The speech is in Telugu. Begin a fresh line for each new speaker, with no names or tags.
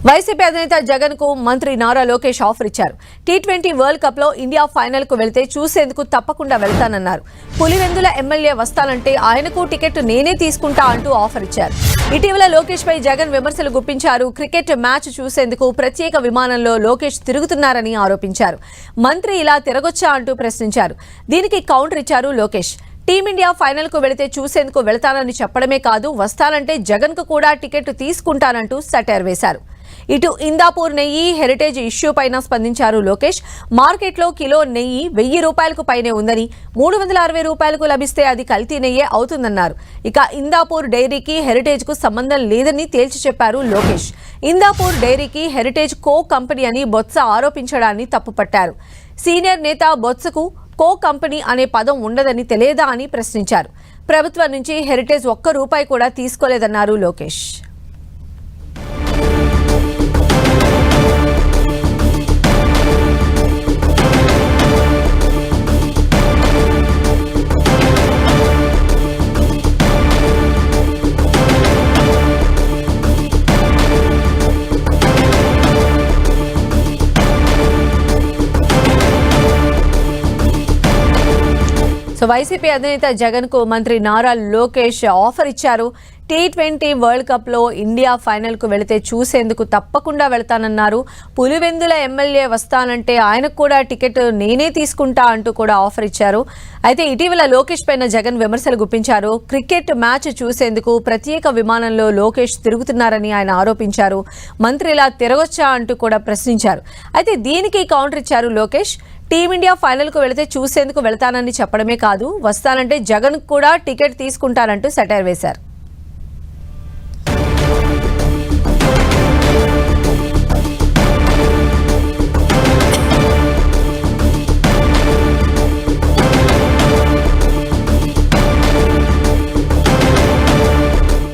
వైసీపీ అధినేత జగన్ కు మంత్రి నారా లోకేష్ ఆఫర్ ఇచ్చారు. టీ20 వరల్డ్ కప్ లో ఇండియా ఫైనల్ కు వెళ్తే చూసేందుకు తప్పకుండా వెళ్తానన్నారు. పులివెందుల ఎమ్మెల్యే వస్తానంటే ఆయనకు టికెట్ నేనే తీసుకుంటా అంటూ ఆఫర్ ఇచ్చారు. ఇటీవల లోకేష్ పై జగన్ విమర్శలు గుప్పించారు. క్రికెట్ మ్యాచ్ చూసేందుకు ప్రత్యేక విమానంలో లోకేష్ తిరుగుతున్నారని ఆరోపించారు. మంత్రి ఇలా తిరగొచ్చా అంటూ ప్రశ్నించారు. దీనికి కౌంటర్ ఇచ్చారు లోకేష్. టీమిండియా ఫైనల్ కు వెళితే చూసేందుకు వెళ్తానని చెప్పడమే కాదు, వస్తానంటే జగన్ కు కూడా టికెట్ తీసుకుంటానంటూ సెటైర్ వేశారు. ఇటు ఇందాపూర్ నెయ్యి హెరిటేజ్ ఇష్యూ పైన స్పందించారు లోకేష్. మార్కెట్లో కిలో నెయ్యి 1000 రూపాయలకు పైనే ఉందని, 360 రూపాయలకు లభిస్తే అది కల్తీ నెయ్యే అవుతుందన్నారు. ఇక ఇందాపూర్ డైరీకి హెరిటేజ్ కు సంబంధం లేదని తేల్చి చెప్పారు లోకేష్. ఇందాపూర్ డైరీకి హెరిటేజ్ కో కంపెనీ అని బొత్స ఆరోపించడాన్ని తప్పుపట్టారు. సీనియర్ నేత బొత్సకు కో కంపెనీ అనే పదం ఉండదని తెలియదా అని ప్రశ్నించారు. ప్రభుత్వం నుంచి హెరిటేజ్ ₹1 కూడా తీసుకోలేదన్నారు లోకేష్. వైసీపీ అధినేత జగన్ కు మంత్రి నారా లోకేష్ ఆఫర్ ఇచ్చారు. టీ20 వరల్డ్ కప్ లో ఇండియా ఫైనల్ కు వెళితే చూసేందుకు తప్పకుండా వెళ్తానన్నారు. పులివెందుల ఎమ్మెల్యే వస్తానంటే ఆయనకు కూడా టికెట్ నేనే తీసుకుంటా అంటూ కూడా ఆఫర్ ఇచ్చారు. అయితే ఇటీవల లోకేష్ పైన జగన్ విమర్శలు గుప్పించారు. క్రికెట్ మ్యాచ్ చూసేందుకు ప్రత్యేక విమానంలో లోకేష్ తిరుగుతున్నారని ఆయన ఆరోపించారు. మంత్రి ఇలా తిరగొచ్చా అంటూ కూడా ప్రశ్నించారు. అయితే దీనికి కౌంటర్ ఇచ్చారు లోకేష్. టీమిండియా ఫైనల్ కు వెళితే చూసేందుకు వెళ్తానని చెప్పడమే కాదు, వస్తానంటే జగన్ కూడా టికెట్ తీసుకుంటారంటూ సెటైర్ వేశారు.